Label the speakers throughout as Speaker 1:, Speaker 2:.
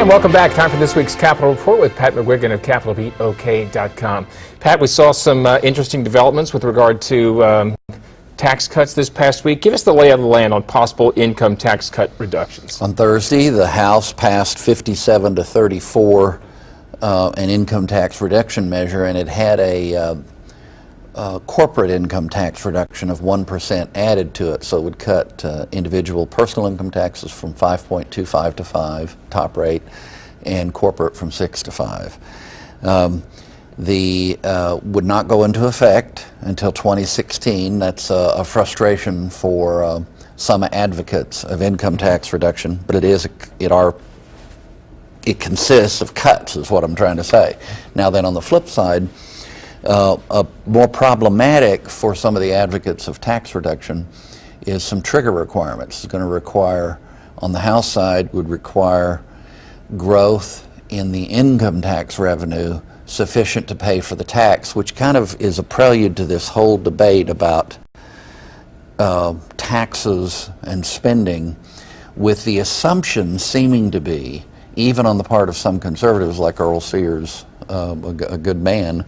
Speaker 1: And welcome back. Time for this week's Capitol Report with Pat McGuigan of CapitolBeatOK.com. Pat, we saw some interesting developments with regard to tax cuts this past week. Give us the lay of the land on possible income tax cut reductions.
Speaker 2: On Thursday, the House passed 57 to 34 an income tax reduction measure, and it had a corporate income tax reduction of 1% added to it, so it would cut individual personal income taxes from 5.25 to 5 top rate, and corporate from 6 to 5. Would not go into effect until 2016. That's a frustration for some advocates of income tax reduction, but it consists of cuts, is what I'm trying to say. Now then, on the flip side, more problematic for some of the advocates of tax reduction is some trigger requirements. It's going to require, on the House side, would require growth in the income tax revenue sufficient to pay for the tax, which kind of is a prelude to this whole debate about taxes and spending, with the assumption seeming to be, even on the part of some conservatives like Earl Sears, a good man,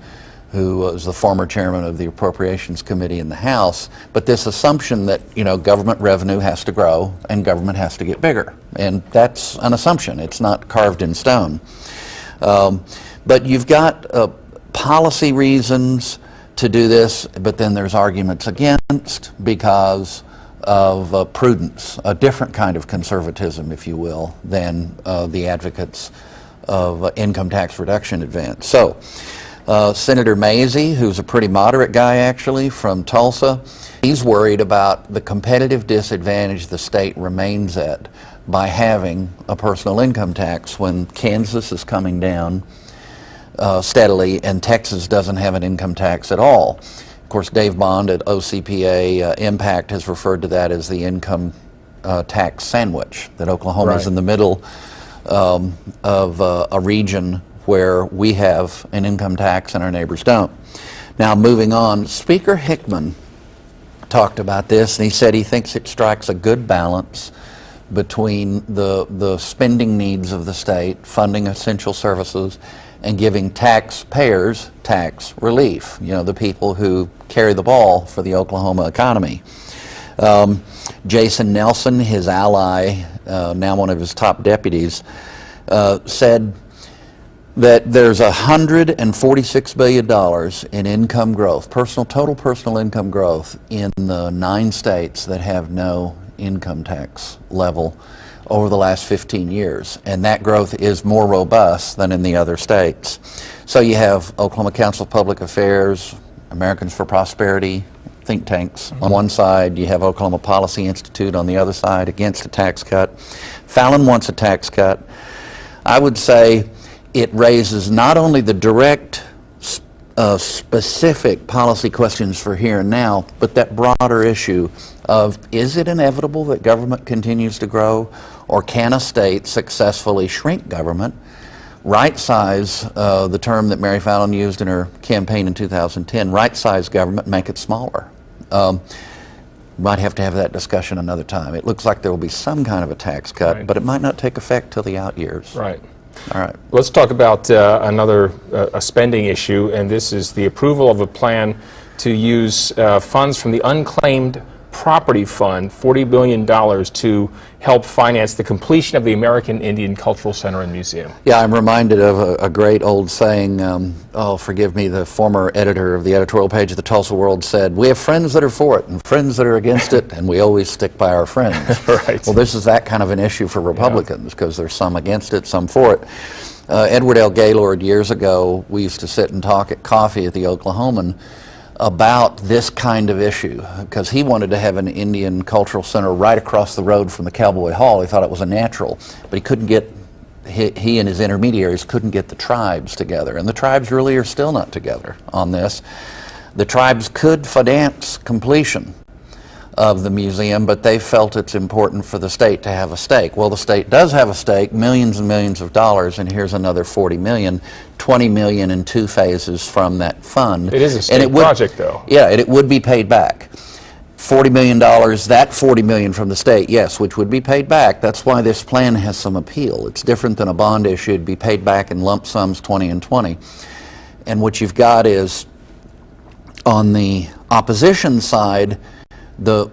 Speaker 2: who was the former chairman of the Appropriations Committee in the House, but this assumption that, government revenue has to grow and government has to get bigger. And that's an assumption. It's not carved in stone. But you've got policy reasons to this, but then there's arguments against because of prudence, a different kind of conservatism, if you will, than the advocates of income tax reduction advance. So, Senator Mazzei, who's a pretty moderate guy actually from Tulsa, he's worried about the competitive disadvantage the state remains at by having a personal income tax when Kansas is coming down steadily and Texas doesn't have an income tax at all. Of course, Dave Bond at OCPA Impact has referred to that as the income tax sandwich, that Oklahoma is in the middle of a region where we have an income tax and our neighbors don't. Now, moving on, Speaker Hickman talked about this, and he said he thinks it strikes a good balance between the spending needs of the state, funding essential services, and giving taxpayers tax relief, the people who carry the ball for the Oklahoma economy. Jason Nelson, his ally, now one of his top deputies, said that there's $146 billion in income growth, total personal income growth in the 9 states that have no income tax level over the last 15 years. And that growth is more robust than in the other states. So you have Oklahoma Council of Public Affairs, Americans for Prosperity, think tanks on one side. You have Oklahoma Policy Institute on the other side against a tax cut. Fallon wants a tax cut. I would say it raises not only the direct, specific policy questions for here and now, but that broader issue of, is it inevitable that government continues to grow, or can a state successfully shrink government, right-size, the term that Mary Fallon used in her campaign in 2010, right-size government, make it smaller? Might have to have that discussion another time. It looks like there will be some kind of a tax cut, but it might not take effect till the out years.
Speaker 1: Right.
Speaker 2: All right.
Speaker 1: Let's talk about another spending issue, and this is the approval of a plan to use funds from the unclaimed property fund, $40 billion, to help finance the completion of the American Indian Cultural Center and Museum.
Speaker 2: Yeah, I'm reminded of a great old saying, forgive me, the former editor of the editorial page of the Tulsa World said, we have friends that are for it and friends that are against it, and we always stick by our friends.
Speaker 1: Right.
Speaker 2: Well, this is that kind of an issue for Republicans, because there's some against it, some for it. Edward L. Gaylord, years ago, we used to sit and talk at coffee at the Oklahoman about this kind of issue, because he wanted to have an Indian cultural center right across the road from the Cowboy Hall. He thought it was a natural, but he couldn't get, he and his intermediaries couldn't get the tribes together, and the tribes really are still not together on this. The tribes could finance completion of the museum, but they felt it's important for the state to have a stake. Well, the state does have a stake, millions and millions of dollars, and here's another $40 million, $20 million in 2 phases from that fund.
Speaker 1: It is a state project, though.
Speaker 2: Yeah, and it would be paid back. $40 million, that $40 million from the state, yes, which would be paid back. That's why this plan has some appeal. It's different than a bond issue. It'd be paid back in lump sums, 20 and 20. And what you've got is, on the opposition side, the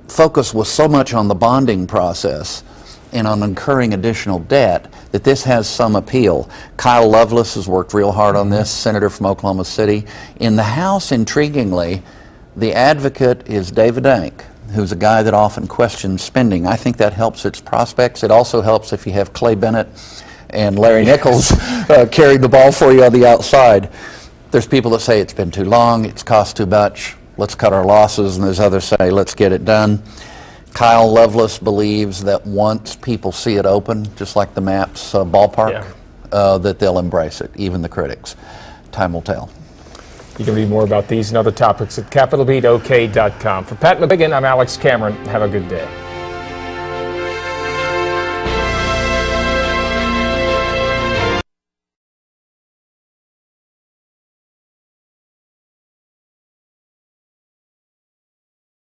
Speaker 2: focus was so much on the bonding process and on incurring additional debt that this has some appeal. Kyle Loveless has worked real hard on this, senator from Oklahoma City. In the House, intriguingly, the advocate is David Dank, who's a guy that often questions spending. I think that helps its prospects. It also helps if you have Clay Bennett and Larry Nichols carrying the ball for you on the outside. There's people that say it's been too long, it's cost too much, let's cut our losses, and there's others say let's get it done. Kyle Loveless believes that once people see it open, just like the MAPS ballpark, that they'll embrace it, even the critics. Time will tell.
Speaker 1: You can read more about these and other topics at CapitolBeatOK.com. For Pat McGuigan, I'm Alex Cameron. Have a good day.